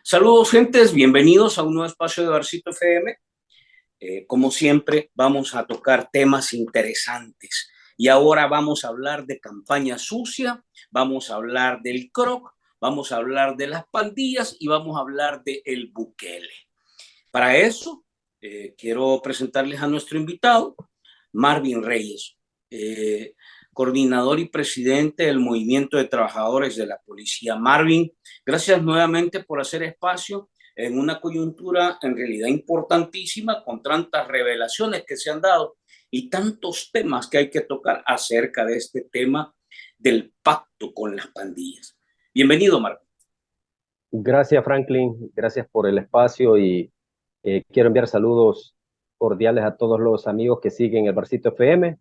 Saludos, gentes, bienvenidos a un nuevo espacio de Barcito FM. Como siempre, vamos a tocar temas interesantes. Y ahora vamos a hablar de campaña sucia, vamos a hablar del CROC, vamos a hablar de las pandillas y vamos a hablar de el Bukele. Para eso, quiero presentarles a nuestro invitado, Marvin Reyes, coordinador y presidente del Movimiento de Trabajadores de la Policía. Marvin, gracias nuevamente por hacer espacio en una coyuntura en realidad importantísima, con tantas revelaciones que se han dado y tantos temas que hay que tocar acerca de este tema del pacto con las pandillas. Bienvenido, Marvin. Gracias, Franklin. Gracias por el espacio y quiero enviar saludos cordiales a todos los amigos que siguen el Barcito FM,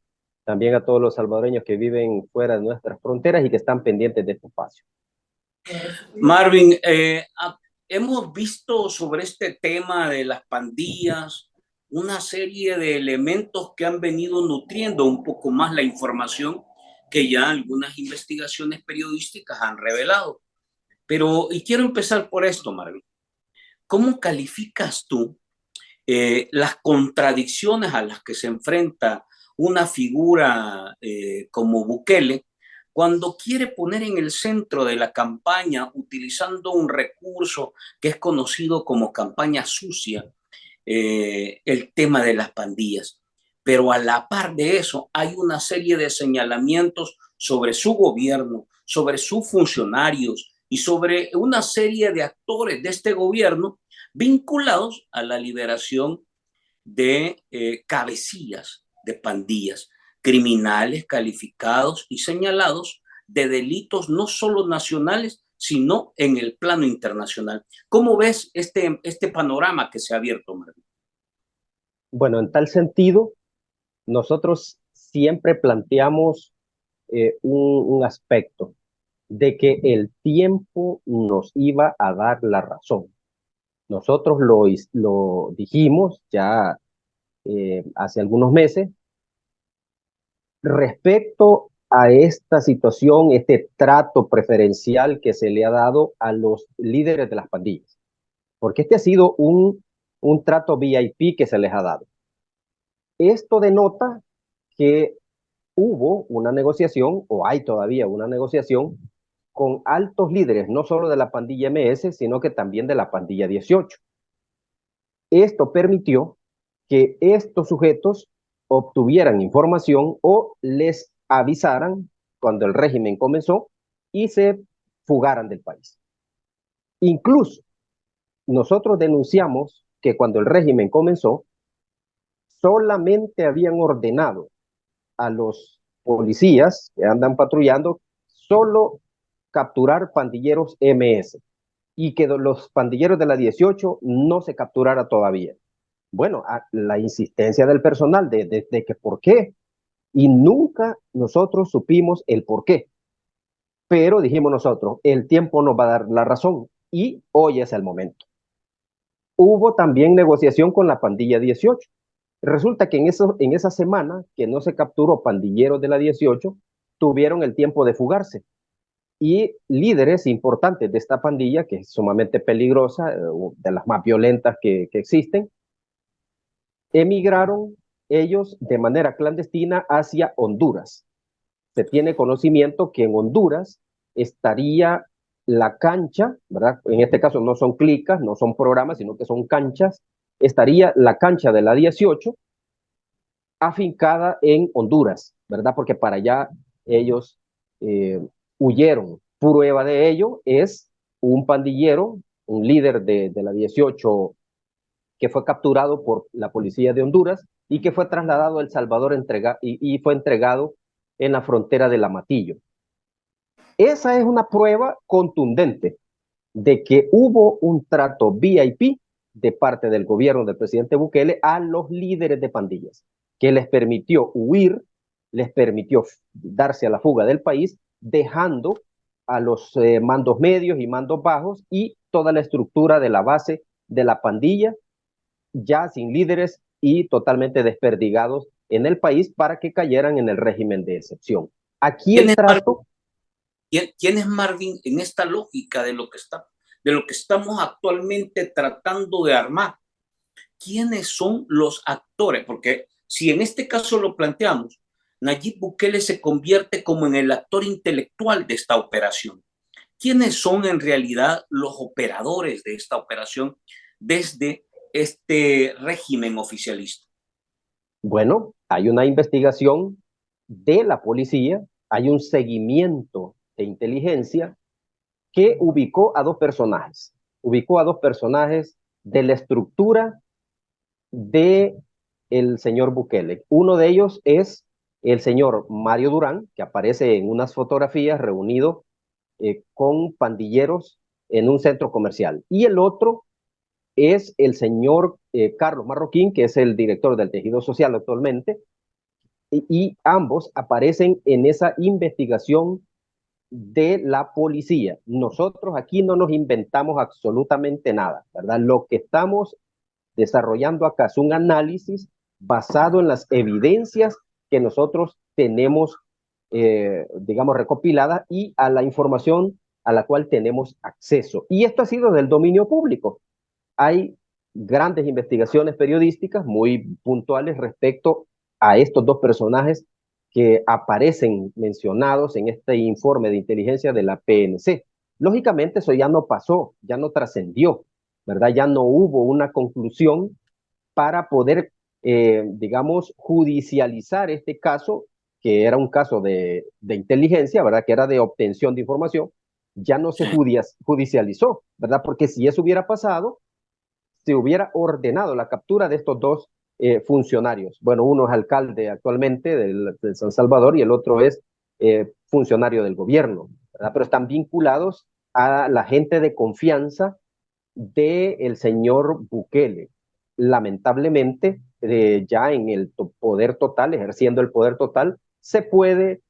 también a todos los salvadoreños que viven fuera de nuestras fronteras y que están pendientes de este espacio. Marvin, hemos visto sobre este tema de las pandillas una serie de elementos que han venido nutriendo un poco más la información que ya algunas investigaciones periodísticas han revelado. Y quiero empezar por esto, Marvin. ¿Cómo calificas tú las contradicciones a las que se enfrenta una figura como Bukele cuando quiere poner en el centro de la campaña, utilizando un recurso que es conocido como campaña sucia, el tema de las pandillas? Pero a la par de eso hay una serie de señalamientos sobre su gobierno, sobre sus funcionarios y sobre una serie de actores de este gobierno vinculados a la liberación de cabecillas de pandillas, criminales calificados y señalados de delitos no solo nacionales, sino en el plano internacional. ¿Cómo ves este panorama que se ha abierto, Marvin? Bueno, en tal sentido, nosotros siempre planteamos un aspecto de que el tiempo nos iba a dar la razón. Nosotros lo dijimos ya hace algunos meses respecto a esta situación, este trato preferencial que se le ha dado a los líderes de las pandillas, porque este ha sido un trato VIP que se les ha dado. Esto denota que hubo una negociación, o hay todavía una negociación, con altos líderes, no solo de la pandilla MS, sino que también de la pandilla 18. Esto permitió que estos sujetos obtuvieran información o les avisaran cuando el régimen comenzó y se fugaran del país. Incluso nosotros denunciamos que cuando el régimen comenzó, solamente habían ordenado a los policías que andan patrullando solo capturar pandilleros MS y que los pandilleros de la 18 no se capturara todavía. Bueno, la insistencia del personal de que por qué, y nunca nosotros supimos el por qué, pero dijimos nosotros, el tiempo nos va a dar la razón y hoy es el momento. Hubo también negociación con la pandilla 18. Resulta que en esa semana que no se capturó pandilleros de la 18, tuvieron el tiempo de fugarse. Y líderes importantes de esta pandilla, que es sumamente peligrosa, de las más violentas que existen, emigraron ellos de manera clandestina hacia Honduras. Se tiene conocimiento que en Honduras estaría la cancha, ¿verdad? En este caso no son clicas, no son programas, sino que son canchas. Estaría la cancha de la 18 afincada en Honduras, ¿verdad? Porque para allá ellos huyeron. Prueba de ello es un pandillero, un líder de la 18 que fue capturado por la policía de Honduras y que fue trasladado a El Salvador y fue entregado en la frontera del Amatillo. Esa es una prueba contundente de que hubo un trato VIP de parte del gobierno del presidente Bukele a los líderes de pandillas, que les permitió huir, les permitió darse a la fuga del país, dejando a los mandos medios y mandos bajos y toda la estructura de la base de la pandilla ya sin líderes y totalmente desperdigados en el país para que cayeran en el régimen de excepción. Aquí el trato... ¿Quién es Marvin en esta lógica de lo que está de lo que estamos actualmente tratando de armar. ¿Quiénes son los actores? Porque si en este caso lo planteamos, Nayib Bukele se convierte como en el actor intelectual de esta operación. ¿Quiénes son en realidad los operadores de esta operación desde este régimen oficialista? Bueno, hay una investigación de la policía, hay un seguimiento de inteligencia que ubicó a dos personajes de la estructura de el señor Bukele. Uno de ellos es el señor Mario Durán, que aparece en unas fotografías reunido con pandilleros en un centro comercial. Y el otro es el señor Carlos Marroquín, que es el director del tejido social actualmente, y ambos aparecen en esa investigación de la policía. Nosotros aquí no nos inventamos absolutamente nada, ¿verdad? Lo que estamos desarrollando acá es un análisis basado en las evidencias que nosotros tenemos, digamos, recopiladas y a la información a la cual tenemos acceso. Y esto ha sido del dominio público. Hay grandes investigaciones periodísticas muy puntuales respecto a estos dos personajes que aparecen mencionados en este informe de inteligencia de la PNC. Lógicamente eso ya no pasó, ya no trascendió, ¿verdad? Ya no hubo una conclusión para poder, digamos, judicializar este caso, que era un caso de inteligencia, ¿verdad? Que era de obtención de información, ya no se judicializó, ¿verdad? Porque si eso hubiera pasado, se hubiera ordenado la captura de estos dos funcionarios. Bueno, uno es alcalde actualmente de San Salvador y el otro es funcionario del gobierno, ¿verdad? Pero están vinculados a la gente de confianza del señor Bukele. Lamentablemente, ya en el poder total, ejerciendo el poder total, se puede,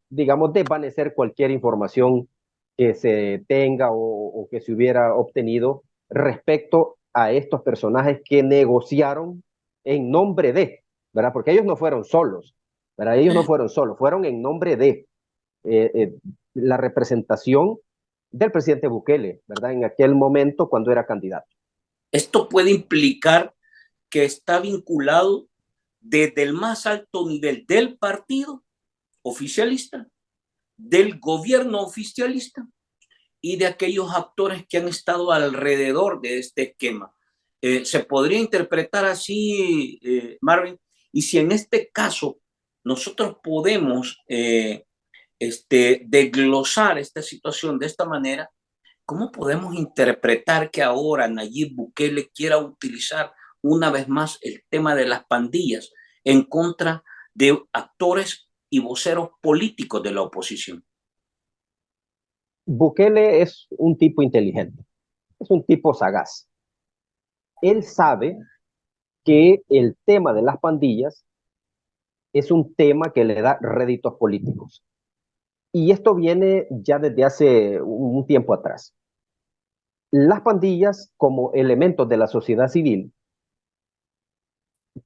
digamos, desvanecer cualquier información que se tenga o que se hubiera obtenido respecto a estos personajes que negociaron en nombre de, ¿verdad? Porque ellos no fueron solos, ¿verdad? Ellos no fueron solos, fueron en nombre de eh, eh, la representación del presidente Bukele, ¿verdad? En aquel momento cuando era candidato. Esto puede implicar que está vinculado desde el más alto nivel del partido oficialista, del gobierno oficialista y de aquellos actores que han estado alrededor de este esquema. Se podría interpretar así, Marvin, y si en este caso nosotros podemos desglosar esta situación de esta manera, ¿cómo podemos interpretar que ahora Nayib Bukele quiera utilizar una vez más el tema de las pandillas en contra de actores y voceros políticos de la oposición? Bukele es un tipo inteligente, es un tipo sagaz. Él sabe que el tema de las pandillas es un tema que le da réditos políticos. Y esto viene ya desde hace un tiempo atrás. Las pandillas, como elementos de la sociedad civil,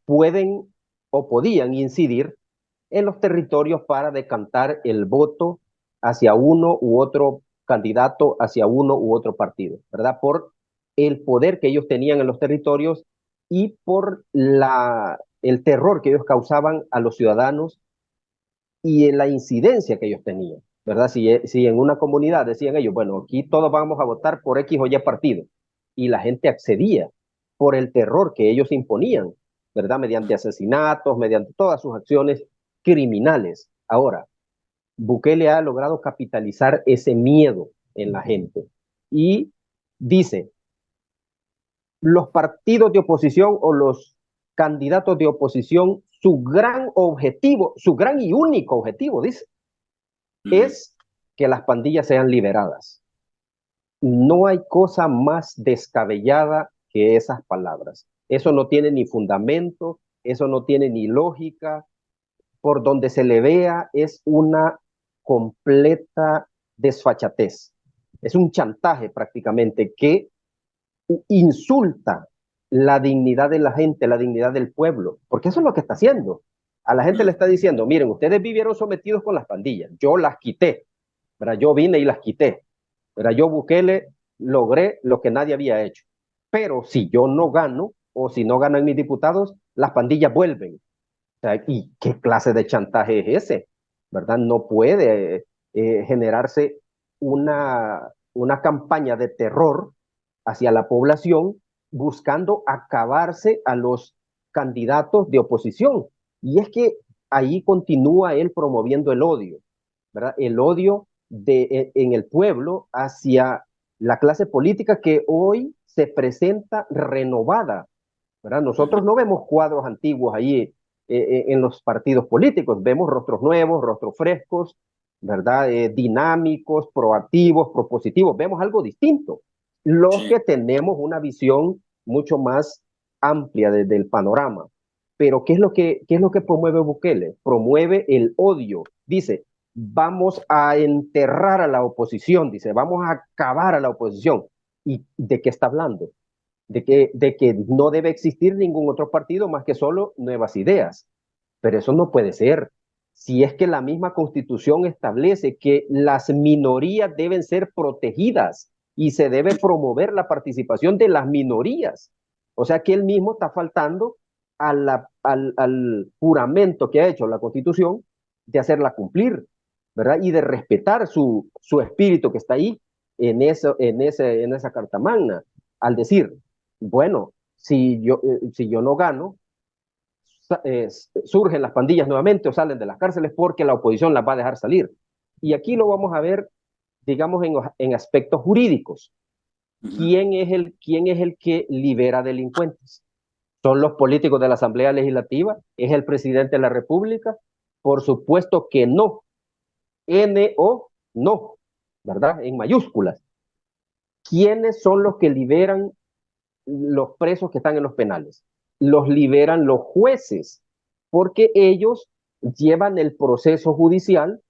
pueden o podían incidir en los territorios para decantar el voto hacia uno u otro candidato, hacia uno u otro partido, ¿verdad? Por el poder que ellos tenían en los territorios y por el terror que ellos causaban a los ciudadanos y en la incidencia que ellos tenían, ¿verdad? Si en una comunidad decían ellos, bueno, aquí todos vamos a votar por X o Y partido, y la gente accedía por el terror que ellos imponían, ¿verdad? Mediante asesinatos, mediante todas sus acciones criminales. Ahora, Bukele ha logrado capitalizar ese miedo en la gente y dice, los partidos de oposición o los candidatos de oposición, su gran objetivo, su gran y único objetivo, dice, es que las pandillas sean liberadas. No hay cosa más descabellada que esas palabras. Eso no tiene ni fundamento, eso no tiene ni lógica. Por donde se le vea es una completa desfachatez. Es un chantaje prácticamente que insulta la dignidad de la gente, la dignidad del pueblo, porque eso es lo que está haciendo. A la gente le está diciendo, miren, ustedes vivieron sometidos con las pandillas, yo las quité, ¿verdad? Yo vine y las quité, ¿verdad? Yo Bukele logré lo que nadie había hecho. Pero si yo no gano, o si no ganan mis diputados, las pandillas vuelven. O sea, ¿y qué clase de chantaje es ese? ¿Verdad? No puede generarse una campaña de terror hacia la población buscando acabarse a los candidatos de oposición. Y es que ahí continúa él promoviendo el odio, ¿verdad? El odio en el pueblo hacia la clase política que hoy se presenta renovada, ¿verdad? Nosotros no vemos cuadros antiguos ahí en los partidos políticos, vemos rostros nuevos, rostros frescos, ¿verdad? Dinámicos, proactivos, propositivos, vemos algo distinto. Los Sí. que tenemos una visión mucho más amplia del panorama. Pero ¿qué es lo que promueve Bukele? Promueve el odio. Dice, vamos a enterrar a la oposición, dice, vamos a acabar a la oposición. ¿Y de qué está hablando? De que no debe existir ningún otro partido más que solo nuevas ideas. Pero eso no puede ser. Si es que la misma Constitución establece que las minorías deben ser protegidas y se debe promover la participación de las minorías. O sea que él mismo está faltando al juramento que ha hecho la Constitución de hacerla cumplir, ¿verdad? Y de respetar su espíritu que está ahí en esa Carta Magna, al decir, bueno, si yo no gano, surgen las pandillas nuevamente o salen de las cárceles porque la oposición las va a dejar salir. Y aquí lo vamos a ver, digamos, en aspectos jurídicos. Quién es el que libera delincuentes? ¿Son los políticos de la Asamblea Legislativa? ¿Es el presidente de la República? Por supuesto que no. N-O, no, ¿verdad? En mayúsculas. ¿Quiénes son los que liberan los presos que están en los penales? Los liberan los jueces, porque ellos llevan el proceso judicial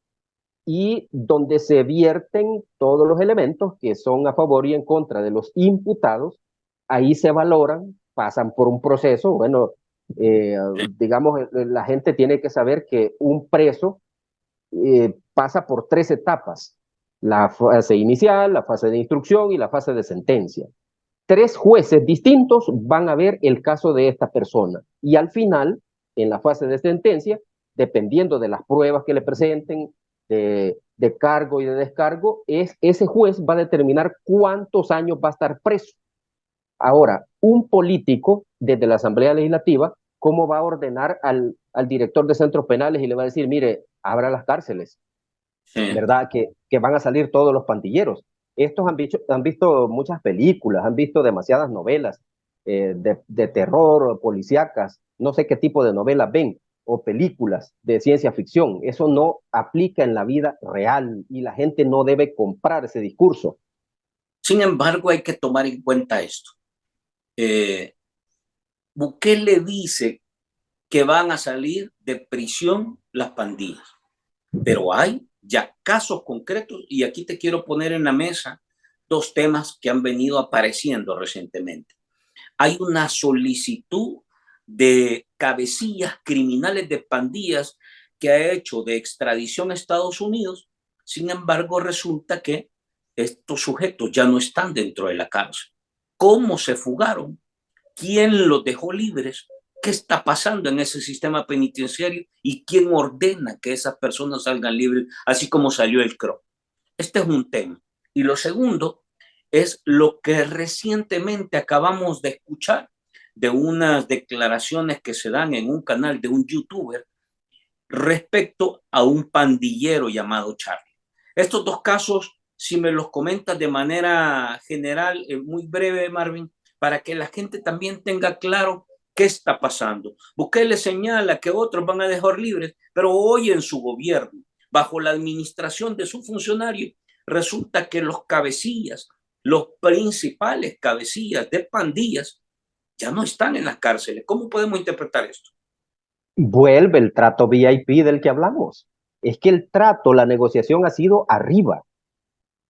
y donde se vierten todos los elementos que son a favor y en contra de los imputados, ahí se valoran, pasan por un proceso, bueno, digamos, la gente tiene que saber que un preso pasa por 3 etapas: la fase inicial, la fase de instrucción y la fase de sentencia. 3 jueces distintos van a ver el caso de esta persona y al final, en la fase de sentencia, dependiendo de las pruebas que le presenten, de cargo y de descargo, ese juez va a determinar cuántos años va a estar preso. Ahora, un político desde la Asamblea Legislativa, ¿cómo va a ordenar al director de centros penales y le va a decir, mire, abra las cárceles? Sí. ¿Verdad? Que van a salir todos los pandilleros. Estos han visto muchas películas, han visto demasiadas novelas de terror, policíacas, no sé qué tipo de novelas ven, o películas de ciencia ficción. Eso no aplica en la vida real y la gente no debe comprar ese discurso. Sin embargo, hay que tomar en cuenta esto. Bukele dice que van a salir de prisión las pandillas, pero hay ya casos concretos y aquí te quiero poner en la mesa 2 temas que han venido apareciendo recientemente. Hay una solicitud de cabecillas criminales de pandillas que ha hecho de extradición a Estados Unidos. Sin embargo, resulta que estos sujetos ya no están dentro de la cárcel. ¿Cómo se fugaron? ¿Quién los dejó libres? ¿Qué está pasando en ese sistema penitenciario? ¿Y quién ordena que esas personas salgan libres, así como salió el CRO? Este es un tema. Y lo segundo es lo que recientemente acabamos de escuchar de unas declaraciones que se dan en un canal de un youtuber respecto a un pandillero llamado Charlie. Estos 2 casos, si me los comentas de manera general, muy breve, Marvin, para que la gente también tenga claro qué está pasando. Bukele señala que otros van a dejar libres, pero hoy en su gobierno, bajo la administración de su funcionario, resulta que los cabecillas, los principales cabecillas de pandillas, ya no están en las cárceles. ¿Cómo podemos interpretar esto? Vuelve el trato VIP del que hablamos. Es que el trato, la negociación ha sido arriba,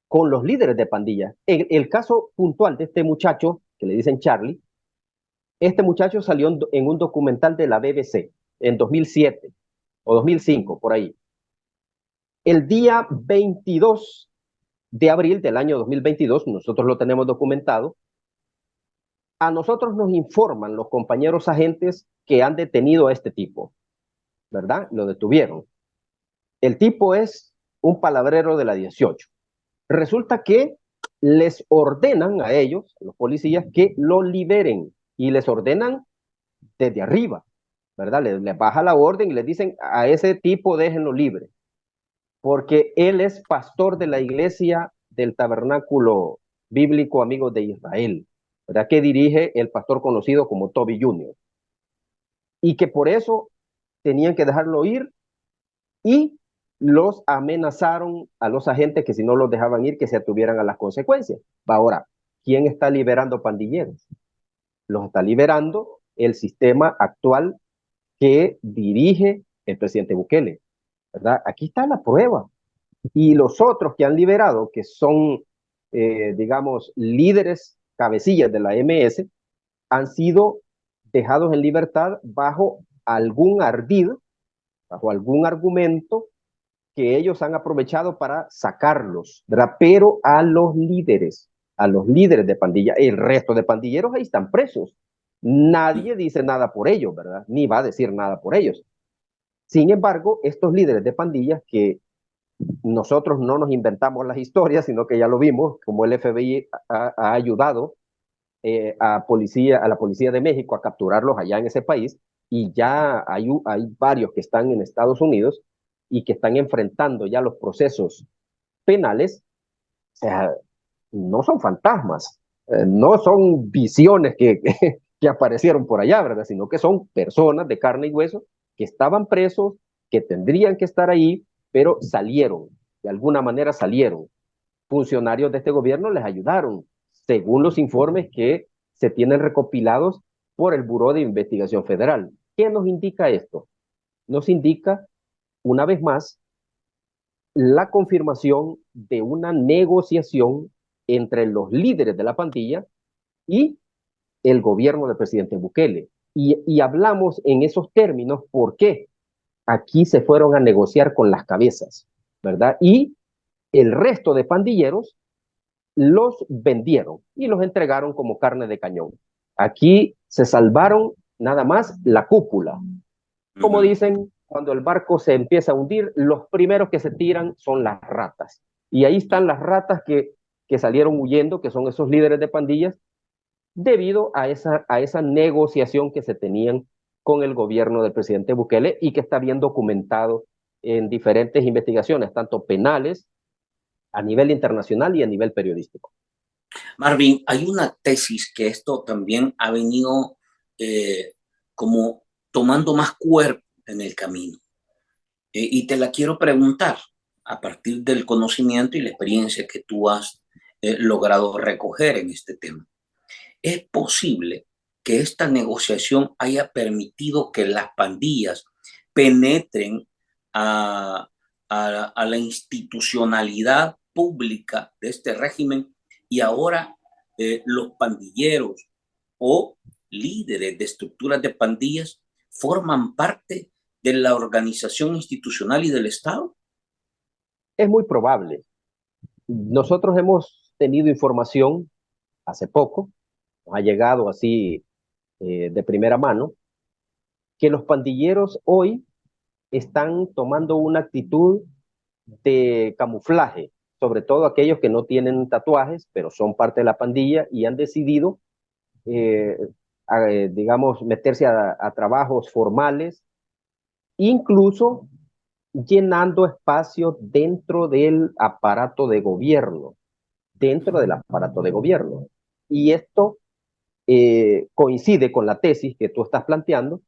con los líderes de pandillas. El caso puntual de este muchacho, que le dicen Charlie, este muchacho salió en un documental de la BBC en 2007 o 2005, por ahí. El día 22 de abril del año 2022, nosotros lo tenemos documentado. A nosotros nos informan los compañeros agentes que han detenido a este tipo, ¿verdad? Lo detuvieron. El tipo es un palabrero de la 18. Resulta que les ordenan a ellos, a los policías, que lo liberen y les ordenan desde arriba, ¿verdad? Les baja la orden y les dicen a ese tipo déjenlo libre, porque él es pastor de la iglesia del Tabernáculo Bíblico Amigos de Israel, ¿verdad? Que dirige el pastor conocido como Toby Jr. Y que por eso tenían que dejarlo ir y los amenazaron a los agentes que si no los dejaban ir, que se atuvieran a las consecuencias. Ahora, ¿quién está liberando pandilleros? Los está liberando el sistema actual que dirige el presidente Bukele, ¿verdad? Aquí está la prueba. Y los otros que han liberado, que son, digamos, líderes, cabecillas de la MS, han sido dejados en libertad bajo algún ardid, bajo algún argumento que ellos han aprovechado para sacarlos, ¿verdad? Pero a los líderes de pandilla, el resto de pandilleros ahí están presos. Nadie dice nada por ellos, ¿verdad? Ni va a decir nada por ellos. Sin embargo, estos líderes de pandillas que nosotros no nos inventamos las historias, sino que ya lo vimos, como el FBI ha ayudado a la policía de México a capturarlos allá en ese país, y ya hay varios que están en Estados Unidos y que están enfrentando ya los procesos penales. O sea, no son fantasmas, no son visiones que aparecieron por allá, ¿verdad? Sino que son personas de carne y hueso que estaban presos, que tendrían que estar ahí, pero salieron, de alguna manera salieron. Funcionarios de este gobierno les ayudaron, según los informes que se tienen recopilados por el Buró de Investigación Federal. ¿Qué nos indica esto? Nos indica, una vez más, la confirmación de una negociación entre los líderes de la pandilla y el gobierno del presidente Bukele. Y hablamos en esos términos porque aquí se fueron a negociar con las cabezas, ¿verdad? Y el resto de pandilleros los vendieron y los entregaron como carne de cañón. Aquí se salvaron nada más la cúpula. Como dicen, cuando el barco se empieza a hundir, los primeros que se tiran son las ratas. Y ahí están las ratas que salieron huyendo, que son esos líderes de pandillas, debido a esa negociación que se tenían con el gobierno del presidente Bukele y que está bien documentado en diferentes investigaciones, tanto penales, a nivel internacional y a nivel periodístico. Marvin, hay una tesis que esto también ha venido como tomando más cuerpo en el camino. Y te la quiero preguntar a partir del conocimiento y la experiencia que tú has logrado recoger en este tema. ¿Es posible que esta negociación haya permitido que las pandillas penetren a la institucionalidad pública de este régimen y ahora los pandilleros o líderes de estructuras de pandillas forman parte de la organización institucional y del Estado? Es muy probable. Nosotros hemos tenido información hace poco, nos ha llegado así de primera mano, que los pandilleros hoy están tomando una actitud de camuflaje, sobre todo aquellos que no tienen tatuajes, pero son parte de la pandilla y han decidido, eh, digamos, meterse a trabajos formales, incluso llenando espacios dentro del aparato de gobierno. Y esto coincide con la tesis que tú estás planteando,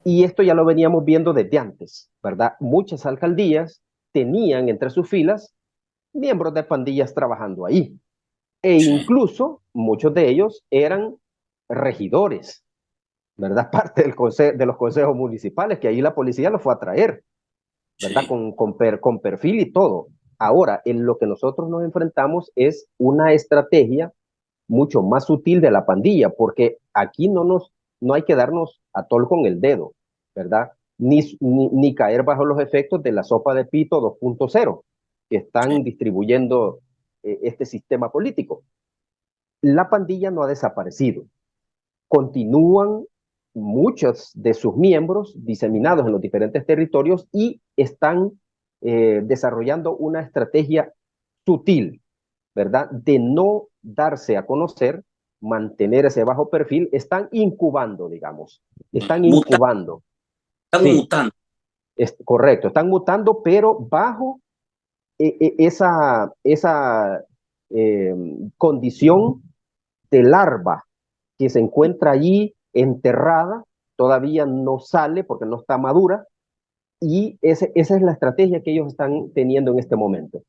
y esto ya lo veníamos viendo desde antes, ¿verdad? Muchas alcaldías tenían entre sus filas miembros de pandillas trabajando ahí, e Sí, incluso muchos de ellos eran regidores, ¿verdad? Parte de los consejos municipales, que ahí la policía los fue a traer, ¿verdad? sí. Con perfil y todo. Ahora, en lo que nosotros nos enfrentamos es una estrategia mucho más sutil de la pandilla, porque aquí no hay que darnos a tol con el dedo, ¿verdad? Ni caer bajo los efectos de la sopa de pito 2.0, que están distribuyendo este sistema político. La pandilla no ha desaparecido. Continúan muchos de sus miembros diseminados en los diferentes territorios y están desarrollando una estrategia sutil, ¿verdad? De no darse a conocer, mantener ese bajo perfil, están incubando, digamos, están incubando. Están Sí, mutando. es correcto, están mutando, pero bajo esa condición de larva que se encuentra allí enterrada, todavía no sale porque no está madura, y esa es la estrategia que ellos están teniendo en este momento.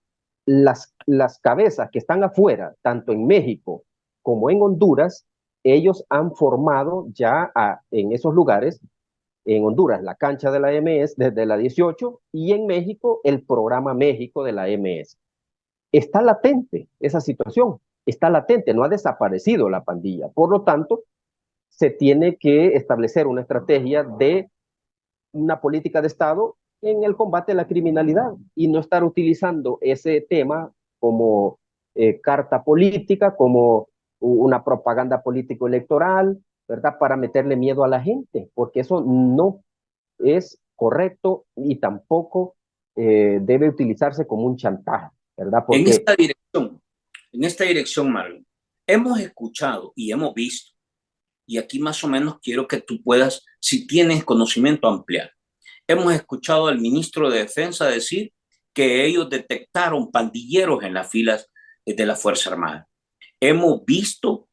Las cabezas que están afuera, tanto en México como en Honduras, ellos han formado ya en esos lugares, en Honduras la cancha de la MS desde la 18 y en México el programa México de la MS. Está latente esa situación, está latente, no ha desaparecido la pandilla. Por lo tanto, se tiene que establecer una estrategia de una política de Estado en el combate a la criminalidad y no estar utilizando ese tema como carta política, como una propaganda político-electoral, ¿verdad? Para meterle miedo a la gente, porque eso no es correcto y tampoco debe utilizarse como un chantaje, ¿verdad? En Porque, esta dirección, Marvin, hemos escuchado y hemos visto, y aquí más o menos quiero que tú puedas, si tienes conocimiento, ampliar. Hemos escuchado al ministro de Defensa decir que ellos detectaron pandilleros en las filas de la Fuerza Armada. Hemos visto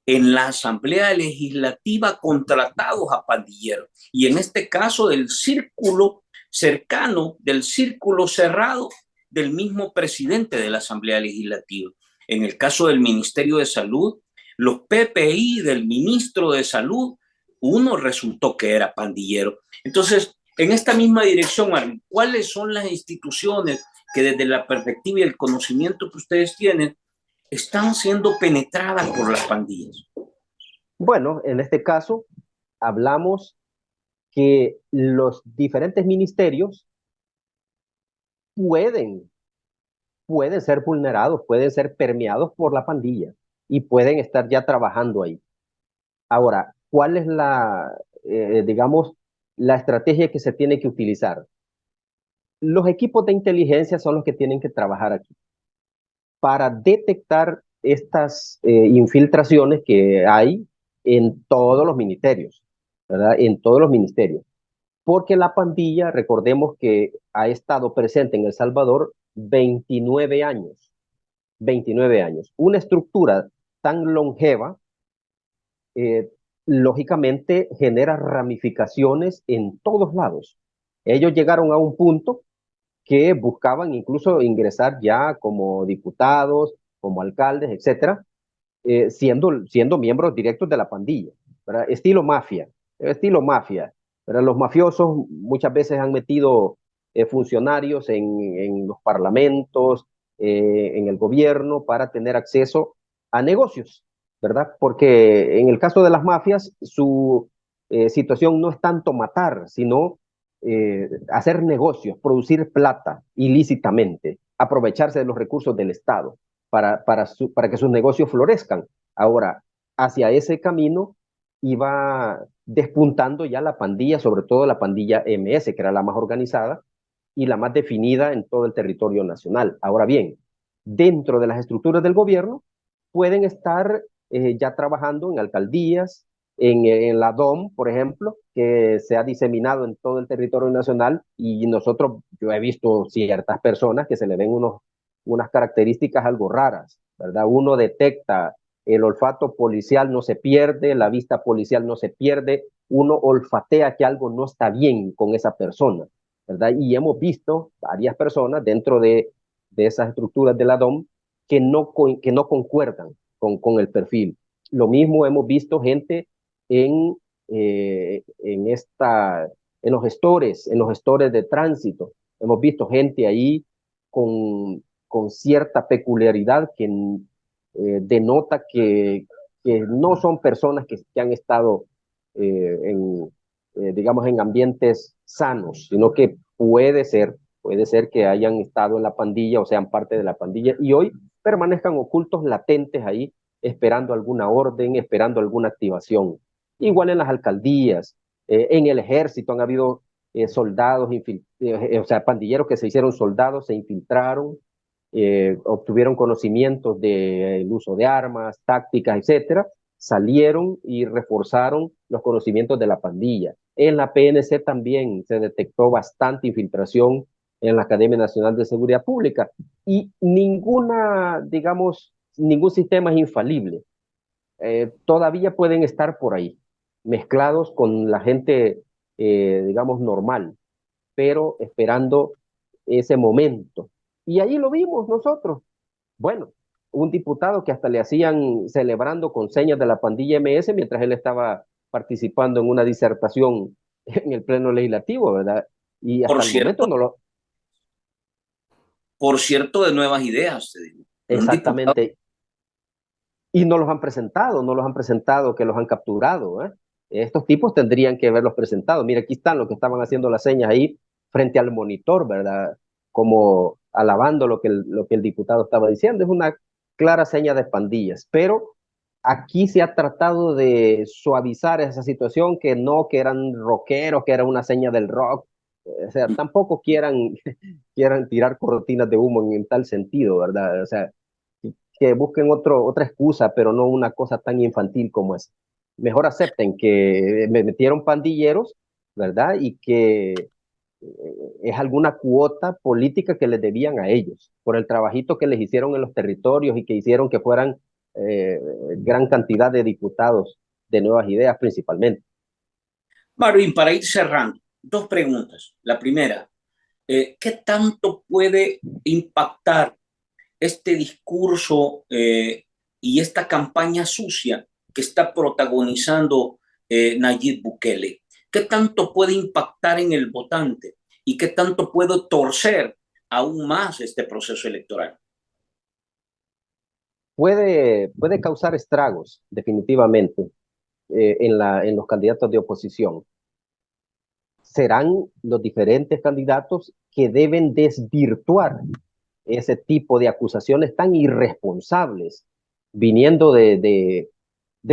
en la Asamblea Legislativa contratados a pandilleros. Y en este caso del círculo cercano, del círculo cerrado del mismo presidente de la Asamblea Legislativa. En el caso del Ministerio de Salud, los PPI del ministro de Salud, uno resultó que era pandillero. Entonces, en esta misma dirección, Marvin, ¿cuáles son las instituciones que desde la perspectiva y el conocimiento que ustedes tienen están siendo penetradas por las pandillas? bueno, en este caso hablamos que los diferentes ministerios pueden, pueden ser vulnerados, pueden ser permeados por la pandilla y pueden estar ya trabajando ahí. Ahora, ¿cuál es digamos, la estrategia que se tiene que utilizar? Los equipos de inteligencia son los que tienen que trabajar aquí para detectar estas infiltraciones que hay en todos los ministerios, ¿verdad? En todos los ministerios. Porque la pandilla, recordemos que ha estado presente en El Salvador 29 años, 29 años. Una estructura tan longeva, eh, lógicamente genera ramificaciones en todos lados. Ellos llegaron a un punto que buscaban incluso ingresar ya como diputados, como alcaldes, etcétera, siendo miembros directos de la pandilla, ¿verdad? Estilo mafia, ¿verdad? Los mafiosos muchas veces han metido funcionarios en los parlamentos, en el gobierno, para tener acceso a negocios, ¿verdad? Porque en el caso de las mafias, su situación no es tanto matar, sino hacer negocios, producir plata ilícitamente, aprovecharse de los recursos del Estado para que sus negocios florezcan. Ahora, hacia ese camino iba despuntando ya la pandilla, sobre todo la pandilla MS, que era la más organizada y la más definida en todo el territorio nacional. Ahora bien, dentro de las estructuras del gobierno pueden estar ya trabajando en alcaldías, en la DOM, por ejemplo, que se ha diseminado en todo el territorio nacional y yo he visto ciertas personas que se le ven unas características algo raras, ¿verdad? Uno detecta el olfato policial, no se pierde, la vista policial no se pierde, uno olfatea que algo no está bien con esa persona, ¿verdad? Y hemos visto varias personas dentro de esas estructuras de la DOM que no concuerdan con el perfil. Lo mismo hemos visto gente en, en, esta, en los gestores de tránsito. Hemos visto gente ahí con cierta peculiaridad que denota que no son personas que han estado digamos, en ambientes sanos, sino que puede ser puede ser que hayan estado en la pandilla o sean parte de la pandilla y hoy permanezcan ocultos, latentes ahí, esperando alguna orden, esperando alguna activación. Igual en las alcaldías, en el ejército han habido soldados, o sea, pandilleros que se hicieron soldados, se infiltraron, obtuvieron conocimientos del uso de armas, tácticas, etcétera, salieron y reforzaron los conocimientos de la pandilla. En la PNC también se detectó bastante infiltración en la Academia Nacional de Seguridad Pública y ningún sistema es infalible. Todavía pueden estar por ahí, mezclados con la gente, digamos, normal, pero esperando ese momento. Y ahí lo vimos nosotros. Bueno, un diputado que hasta le hacían celebrando con señas de la pandilla MS mientras él estaba participando en una disertación en el pleno legislativo, ¿verdad? Y Por hasta el momento cierto, no lo... por cierto, de nuevas ideas, te digo. Un diputado. Exactamente. Y no los han presentado, no los han presentado, que los han capturado, ¿eh? Estos tipos tendrían que haberlos presentado. Mira, aquí están los que estaban haciendo las señas ahí frente al monitor, ¿verdad? Como alabando lo que el diputado estaba diciendo. Es una clara seña de pandillas, pero aquí se ha tratado de suavizar esa situación, que no, que eran rockeros, que era una seña del rock. O sea, tampoco quieran tirar cortinas de humo en tal sentido, ¿verdad? O sea, que busquen otra excusa, pero no una cosa tan infantil como esa. Mejor acepten que me metieron pandilleros, ¿verdad? Y que es alguna cuota política que les debían a ellos por el trabajito que les hicieron en los territorios y que hicieron que fueran eh, gran cantidad de diputados de Nuevas Ideas principalmente. Marvin, para ir cerrando, dos preguntas. La primera, ¿qué tanto puede impactar este discurso y esta campaña sucia que está protagonizando Nayib Bukele? ¿Qué tanto puede impactar en el votante y qué tanto puede torcer aún más este proceso electoral? Puede causar estragos, definitivamente, en los candidatos de oposición. Serán los diferentes candidatos que deben desvirtuar ese tipo de acusaciones tan irresponsables viniendo de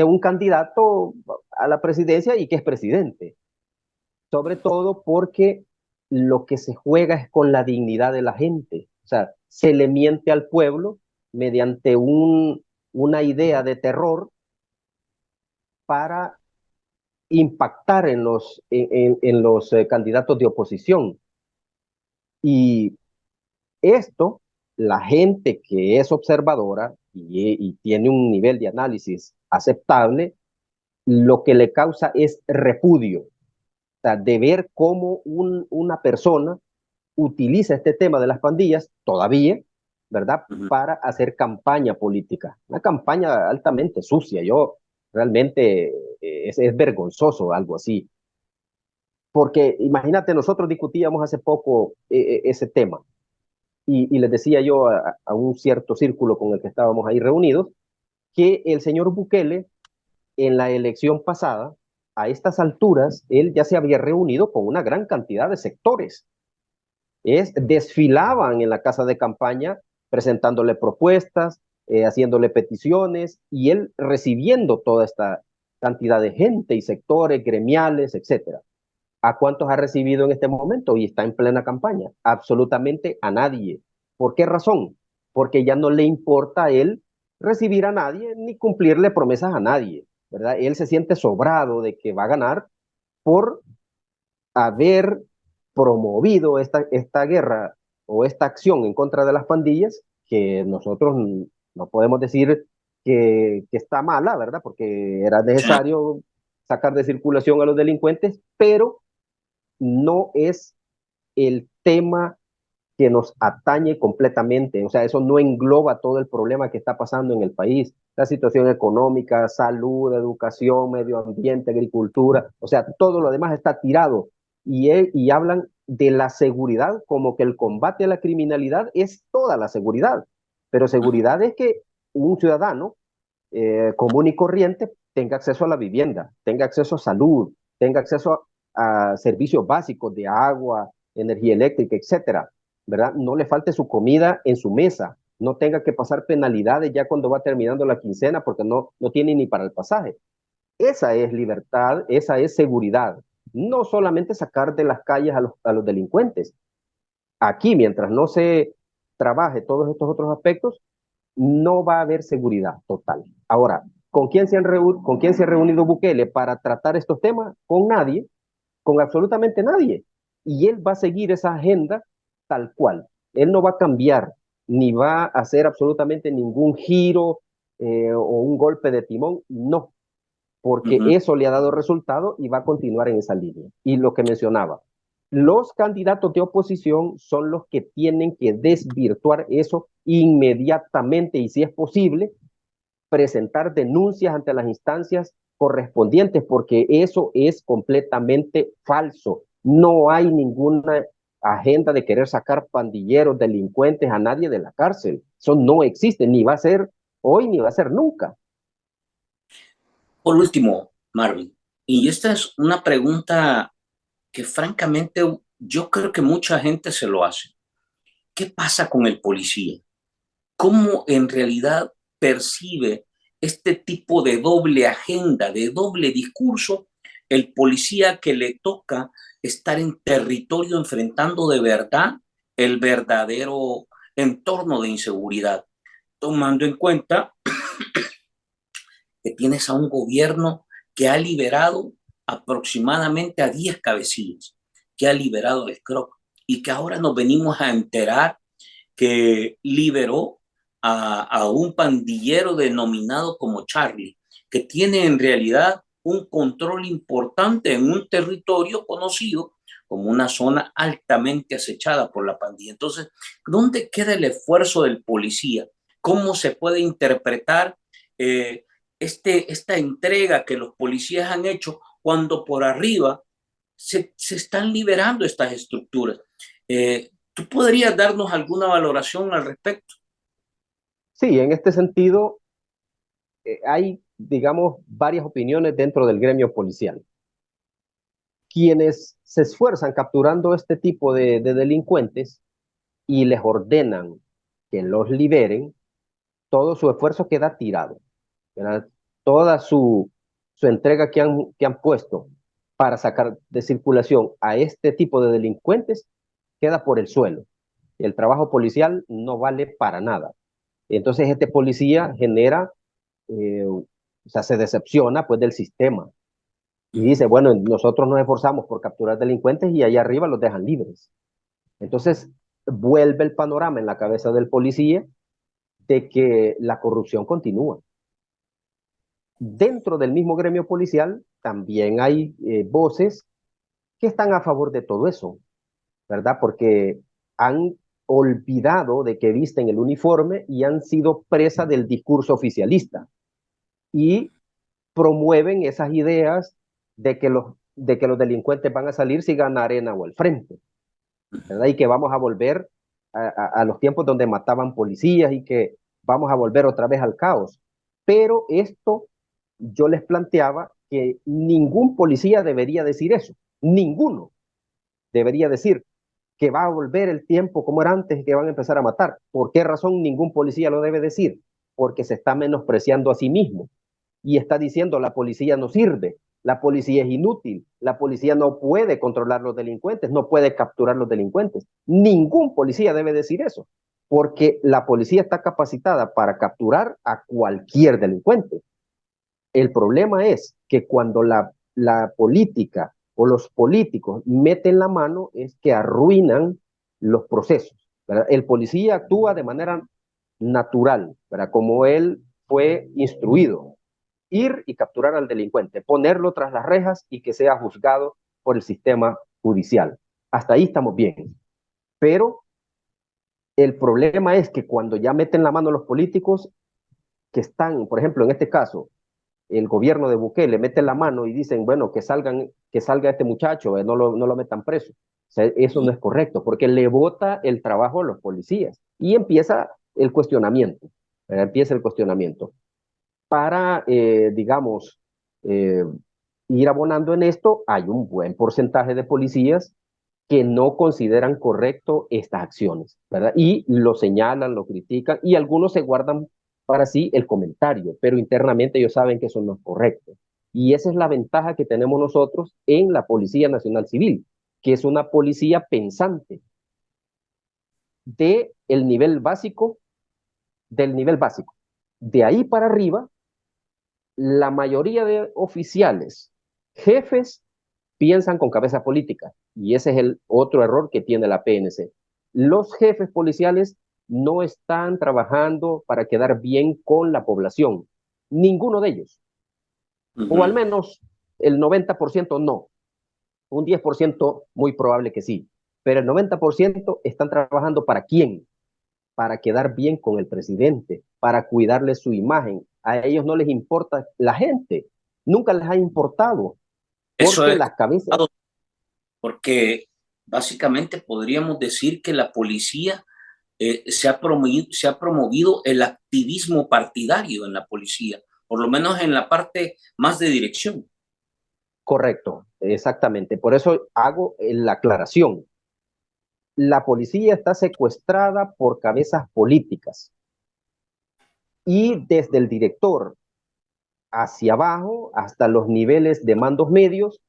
un candidato a la presidencia y que es presidente. Sobre todo porque lo que se juega es con la dignidad de la gente. O sea, se le miente al pueblo mediante una idea de terror para impactar en los candidatos de oposición. Y esto, la gente que es observadora y tiene un nivel de análisis aceptable, lo que le causa es repudio, o sea, de ver cómo una persona utiliza este tema de las pandillas todavía, ¿verdad? Uh -huh. Para hacer campaña política, una campaña altamente sucia. Yo realmente es vergonzoso algo así, porque imagínate, nosotros discutíamos hace poco ese tema y les decía yo a un cierto círculo con el que estábamos ahí reunidos, que el señor Bukele en la elección pasada, a estas alturas, él ya se había reunido con una gran cantidad de sectores. Desfilaban en la casa de campaña presentándole propuestas, haciéndole peticiones y él recibiendo toda esta cantidad de gente y sectores gremiales, etcétera. ¿A cuántos ha recibido en este momento? Y está en plena campaña. Absolutamente a nadie. ¿Por qué razón? Porque ya no le importa a él recibir a nadie ni cumplirle promesas a nadie, ¿verdad? Él se siente sobrado de que va a ganar por haber promovido esta guerra o esta acción en contra de las pandillas, que nosotros no podemos decir que está mala, ¿verdad? Porque era necesario sacar de circulación a los delincuentes, pero no es el tema que nos atañe completamente. O sea, eso no engloba todo el problema que está pasando en el país. La situación económica, salud, educación, medio ambiente, agricultura. O sea, todo lo demás está tirado. Y hablan de la seguridad como que el combate a la criminalidad es toda la seguridad. Pero seguridad es que un ciudadano común y corriente tenga acceso a la vivienda, tenga acceso a salud, tenga acceso a servicios básicos de agua, energía eléctrica, etcétera. ¿verdad? No le falte su comida en su mesa, no tenga que pasar penalidades ya cuando va terminando la quincena porque no tiene ni para el pasaje. Esa es libertad, esa es seguridad. No solamente sacar de las calles a los delincuentes. Aquí, mientras no se trabaje todos estos otros aspectos, no va a haber seguridad total. Ahora, ¿con quién se ha reunido Bukele para tratar estos temas? Con nadie, con absolutamente nadie. Y él va a seguir esa agenda tal cual. Él no va a cambiar, ni va a hacer absolutamente ningún giro o un golpe de timón, no, porque eso le ha dado resultado y va a continuar en esa línea. Y lo que mencionaba, los candidatos de oposición son los que tienen que desvirtuar eso inmediatamente y si es posible, presentar denuncias ante las instancias correspondientes, porque eso es completamente falso. No hay ninguna agenda de querer sacar pandilleros, delincuentes, a nadie de la cárcel. Eso no existe, ni va a ser hoy, ni va a ser nunca. Por último, Marvin, y esta es una pregunta que francamente yo creo que mucha gente se lo hace. ¿Qué pasa con el policía? ¿Cómo en realidad percibe este tipo de doble agenda, de doble discurso, el policía que le toca estar en territorio enfrentando de verdad el verdadero entorno de inseguridad, tomando en cuenta que tienes a un gobierno que ha liberado aproximadamente a 10 cabecillas, que ha liberado el SCROC y que ahora nos venimos a enterar que liberó a un pandillero denominado como Charlie, que tiene en realidad un control importante en un territorio conocido como una zona altamente acechada por la pandilla. Entonces, ¿dónde queda el esfuerzo del policía? ¿Cómo se puede interpretar esta entrega que los policías han hecho cuando por arriba se están liberando estas estructuras? ¿Tú podrías darnos alguna valoración al respecto? Sí, en este sentido, hay, digamos, varias opiniones dentro del gremio policial. Quienes se esfuerzan capturando este tipo de delincuentes y les ordenan que los liberen, todo su esfuerzo queda tirado, ¿verdad? Toda su entrega que han puesto para sacar de circulación a este tipo de delincuentes queda por el suelo. El trabajo policial no vale para nada. Entonces este policía genera, o sea, se decepciona pues del sistema y dice, bueno, nosotros nos esforzamos por capturar delincuentes y allá arriba los dejan libres. Entonces vuelve el panorama en la cabeza del policía de que la corrupción continúa. Dentro del mismo gremio policial también hay voces que están a favor de todo eso, ¿verdad? Porque han olvidado de que visten el uniforme y han sido presa del discurso oficialista y promueven esas ideas de que los delincuentes van a salir si gana Arena o el Frente, ¿verdad? Y que vamos a volver a los tiempos donde mataban policías y que vamos a volver otra vez al caos. Pero esto yo les planteaba que ningún policía debería decir eso, ninguno debería decir que va a volver el tiempo como era antes y que van a empezar a matar. ¿Por qué razón ningún policía lo debe decir? Porque se está menospreciando a sí mismo y está diciendo la policía no sirve, la policía es inútil, la policía no puede controlar los delincuentes, no puede capturar los delincuentes. Ningún policía debe decir eso, porque la policía está capacitada para capturar a cualquier delincuente. El problema es que cuando la política o los políticos meten la mano es que arruinan los procesos, ¿verdad? El policía actúa de manera natural, ¿verdad? Como él fue instruido, ir y capturar al delincuente, ponerlo tras las rejas y que sea juzgado por el sistema judicial. Hasta ahí estamos bien. Pero el problema es que cuando ya meten la mano los políticos que están, por ejemplo, en este caso, el gobierno de Bukele mete la mano y dicen, bueno, que salga este muchacho, no lo metan preso. O sea, eso no es correcto, porque le bota el trabajo a los policías. Y empieza el cuestionamiento, empieza el cuestionamiento. Para, digamos, eh, ir abonando en esto, hay un buen porcentaje de policías que no consideran correcto estas acciones, ¿verdad? Y lo señalan, lo critican y algunos se guardan para sí el comentario, pero internamente ellos saben que eso no es correcto. Y esa es la ventaja que tenemos nosotros en la Policía Nacional Civil, que es una policía pensante de el nivel básico, del nivel básico. De ahí para arriba, la mayoría de oficiales, jefes, piensan con cabeza política. Y ese es el otro error que tiene la PNC. Los jefes policiales no están trabajando para quedar bien con la población. Ninguno de ellos. O al Ujú. menos el 90% no. Un 10% muy probable que sí. Pero el 90% están trabajando para quién, para quedar bien con el presidente, para cuidarle su imagen. A ellos no les importa la gente, nunca les ha importado, Eso porque es las cabezas, complicado porque básicamente podríamos decir que la policía se ha promovido el activismo partidario en la policía, por lo menos en la parte más de dirección. correcto, exactamente. Por eso hago la aclaración. La policía está secuestrada por cabezas políticas y desde el director hacia abajo, hasta los niveles de mandos medios,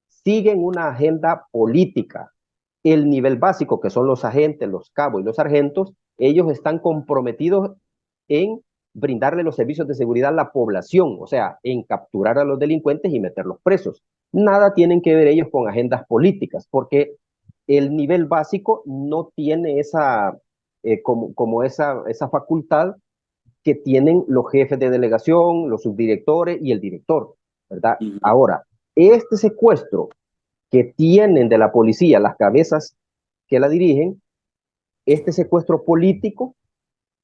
siguen una agenda política. El nivel básico, que son los agentes, los cabos y los sargentos, ellos están comprometidos en brindarle los servicios de seguridad a la población, o sea, en capturar a los delincuentes y meterlos presos. Nada tienen que ver ellos con agendas políticas, porque el nivel básico no tiene como esa facultad que tienen los jefes de delegación, los subdirectores y el director, ¿verdad? Uh -huh. Ahora, este secuestro que tienen de la policía las cabezas que la dirigen, este secuestro político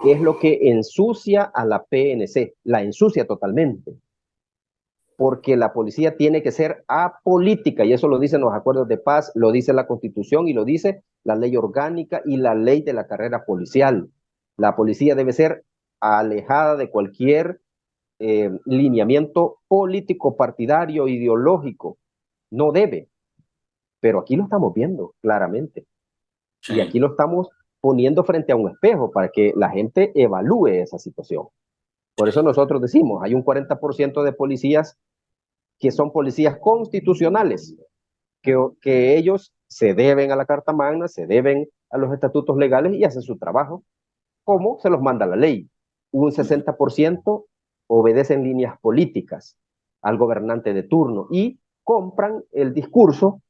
es lo que ensucia a la PNC, la ensucia totalmente, porque la policía tiene que ser apolítica, y eso lo dicen los acuerdos de paz, lo dice la Constitución y lo dice la ley orgánica y la ley de la carrera policial. La policía debe ser alejada de cualquier lineamiento político, partidario, ideológico. No debe, pero aquí lo estamos viendo claramente. Y Sí. aquí lo estamos poniendo frente a un espejo para que la gente evalúe esa situación. Por eso nosotros decimos, hay un 40% de policías que son policías constitucionales, que ellos se deben a la Carta Magna, se deben a los estatutos legales y hacen su trabajo como se los manda la ley. Un Uh -huh. 60% obedecen líneas políticas al gobernante de turno y compran el discurso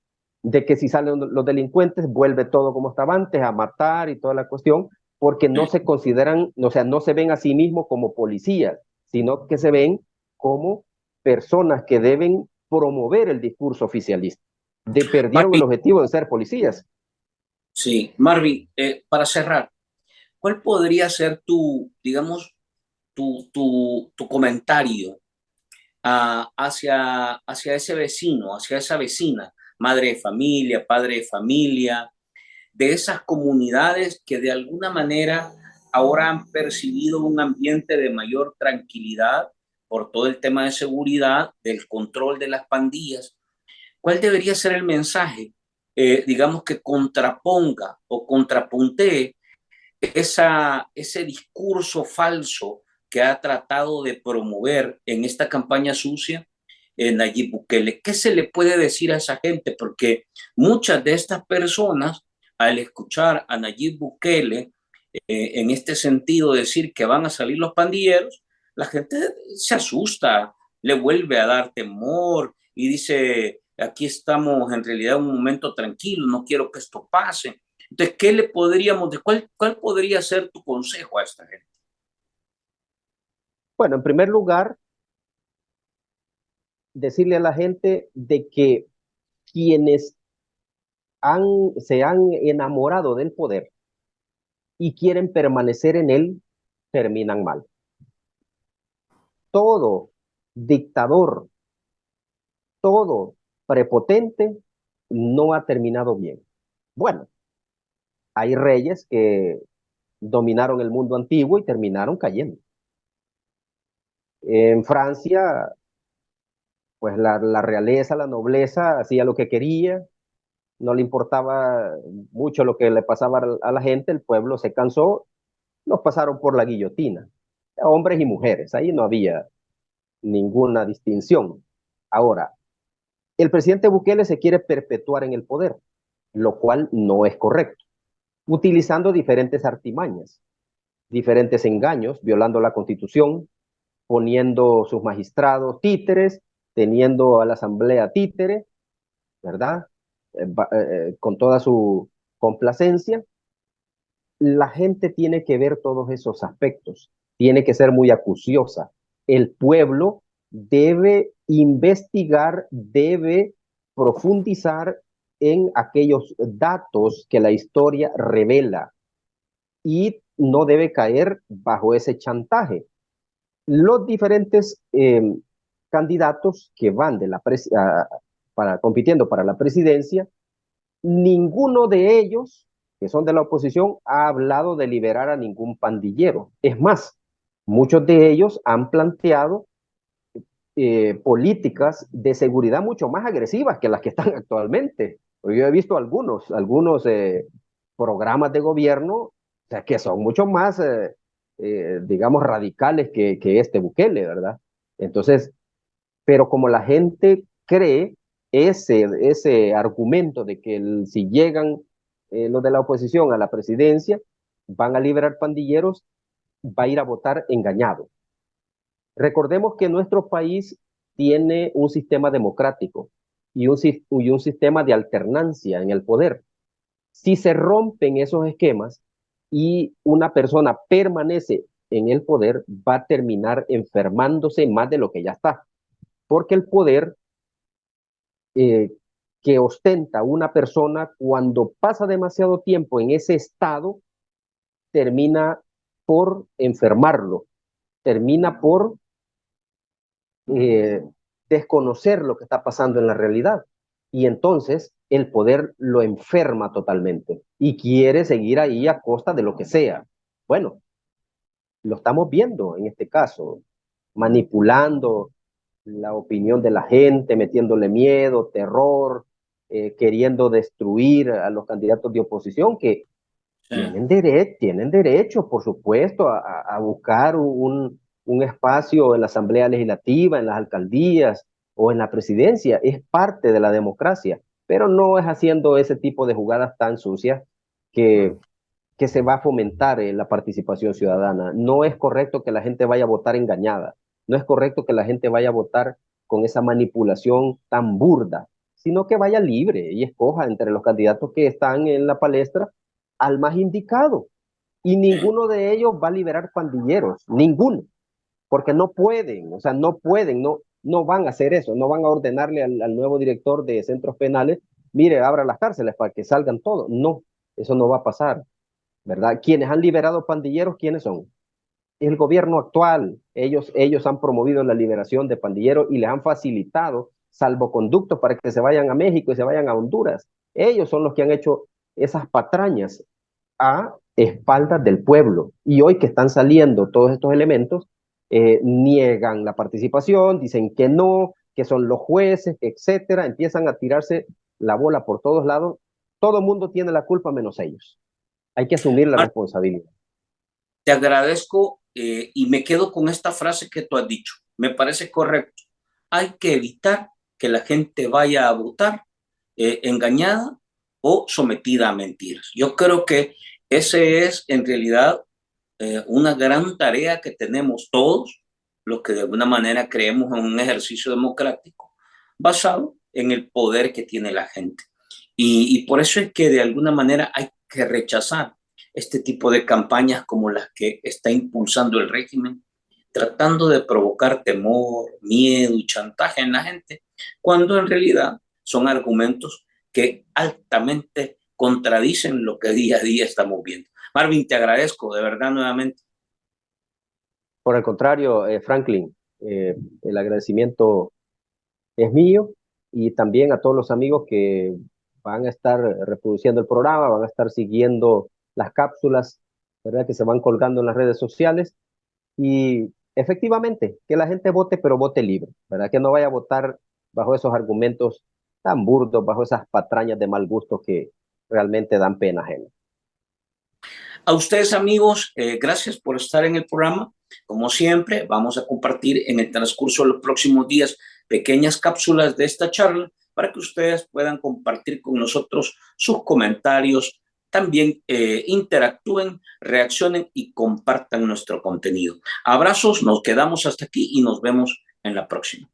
de que si salen los delincuentes vuelve todo como estaba antes, a matar y toda la cuestión, porque no se consideran, o sea, no se ven a sí mismos como policías, sino que se ven como personas que deben promover el discurso oficialista. Perdieron el Marvin, objetivo de ser policías. sí, Marvin, para cerrar, ¿cuál podría ser tu, digamos, tu comentario hacia ese vecino, hacia esa vecina, madre de familia, padre de familia, de esas comunidades que de alguna manera ahora han percibido un ambiente de mayor tranquilidad por todo el tema de seguridad, del control de las pandillas? ¿Cuál debería ser el mensaje, digamos, que contraponga o contrapuntee ese discurso falso que ha tratado de promover en esta campaña sucia Nayib Bukele? ¿Qué se le puede decir a esa gente? Porque muchas de estas personas, al escuchar a Nayib Bukele en este sentido decir que van a salir los pandilleros, la gente se asusta, le vuelve a dar temor y dice, aquí estamos en realidad en un momento tranquilo, no quiero que esto pase. Entonces, ¿qué le podríamos, cuál podría ser tu consejo a esta gente? Bueno, en primer lugar, decirle a la gente de que quienes se han enamorado del poder y quieren permanecer en él, terminan mal. Todo dictador, todo prepotente no ha terminado bien. Bueno, hay reyes que dominaron el mundo antiguo y terminaron cayendo. En Francia, pues la realeza, la nobleza hacía lo que quería, no le importaba mucho lo que le pasaba a la gente, el pueblo se cansó, los pasaron por la guillotina, hombres y mujeres, ahí no había ninguna distinción. Ahora, el presidente Bukele se quiere perpetuar en el poder, lo cual no es correcto, utilizando diferentes artimañas, diferentes engaños, violando la Constitución, poniendo sus magistrados títeres, teniendo a la Asamblea títere, ¿verdad? Con toda su complacencia. La gente tiene que ver todos esos aspectos, tiene que ser muy acuciosa. El pueblo debe investigar, debe profundizar en aquellos datos que la historia revela y no debe caer bajo ese chantaje. Los diferentes candidatos que van compitiendo para la presidencia, ninguno de ellos, que son de la oposición, ha hablado de liberar a ningún pandillero. Es más, muchos de ellos han planteado políticas de seguridad mucho más agresivas que las que están actualmente. Porque yo he visto algunos programas de gobierno, o sea, que son mucho más, digamos, radicales que este Bukele, ¿verdad? Entonces, pero como la gente cree ese argumento de que si llegan los de la oposición a la presidencia, van a liberar pandilleros, va a ir a votar engañado. Recordemos que nuestro país tiene un sistema democrático y un sistema de alternancia en el poder. Si se rompen esos esquemas y una persona permanece en el poder, va a terminar enfermándose más de lo que ya está, porque el poder eh, que ostenta una persona cuando pasa demasiado tiempo en ese estado, termina por enfermarlo, termina por eh, desconocer lo que está pasando en la realidad. Y entonces el poder lo enferma totalmente y quiere seguir ahí a costa de lo que sea. Bueno, lo estamos viendo en este caso, manipulando la opinión de la gente, metiéndole miedo, terror, queriendo destruir a los candidatos de oposición que Sí. tienen derecho, por supuesto, a buscar un espacio en la Asamblea Legislativa, en las alcaldías o en la presidencia. Es parte de la democracia, pero no es haciendo ese tipo de jugadas tan sucias que, que se va a fomentar la participación ciudadana. No es correcto que la gente vaya a votar engañada. No es correcto que la gente vaya a votar con esa manipulación tan burda, sino que vaya libre y escoja entre los candidatos que están en la palestra al más indicado. Y ninguno de ellos va a liberar pandilleros, ninguno, porque no pueden, o sea, no pueden, no van a hacer eso, no van a ordenarle al nuevo director de centros penales, mire, abra las cárceles para que salgan todos. No, eso no va a pasar, ¿verdad? Quienes han liberado pandilleros, ¿quiénes son? El gobierno actual. Ellos han promovido la liberación de pandilleros y les han facilitado salvoconductos para que se vayan a México y se vayan a Honduras. Ellos son los que han hecho esas patrañas a espaldas del pueblo. Y hoy que están saliendo todos estos elementos, niegan la participación, dicen que no, que son los jueces, etcétera, empiezan a tirarse la bola por todos lados. Todo el mundo tiene la culpa menos ellos. Hay que asumir la responsabilidad. Te agradezco y me quedo con esta frase que tú has dicho. Me parece correcto. Hay que evitar que la gente vaya a votar engañada o sometida a mentiras. Yo creo que ese es en realidad una gran tarea que tenemos todos los que de alguna manera creemos en un ejercicio democrático basado en el poder que tiene la gente. Y por eso es que de alguna manera hay que rechazar este tipo de campañas como las que está impulsando el régimen, tratando de provocar temor, miedo y chantaje en la gente, cuando en realidad son argumentos que altamente contradicen lo que día a día estamos viendo. Marvin, te agradezco de verdad nuevamente. Por el contrario, Franklin, el agradecimiento es mío y también a todos los amigos que van a estar reproduciendo el programa, van a estar siguiendo las cápsulas, ¿verdad? Que se van colgando en las redes sociales y efectivamente que la gente vote, pero vote libre, ¿verdad? Que no vaya a votar bajo esos argumentos tan burdos, bajo esas patrañas de mal gusto que realmente dan pena ajena. A ustedes, amigos, gracias por estar en el programa. Como siempre, vamos a compartir en el transcurso de los próximos días pequeñas cápsulas de esta charla para que ustedes puedan compartir con nosotros sus comentarios, también interactúen, reaccionen y compartan nuestro contenido. Abrazos, nos quedamos hasta aquí y nos vemos en la próxima.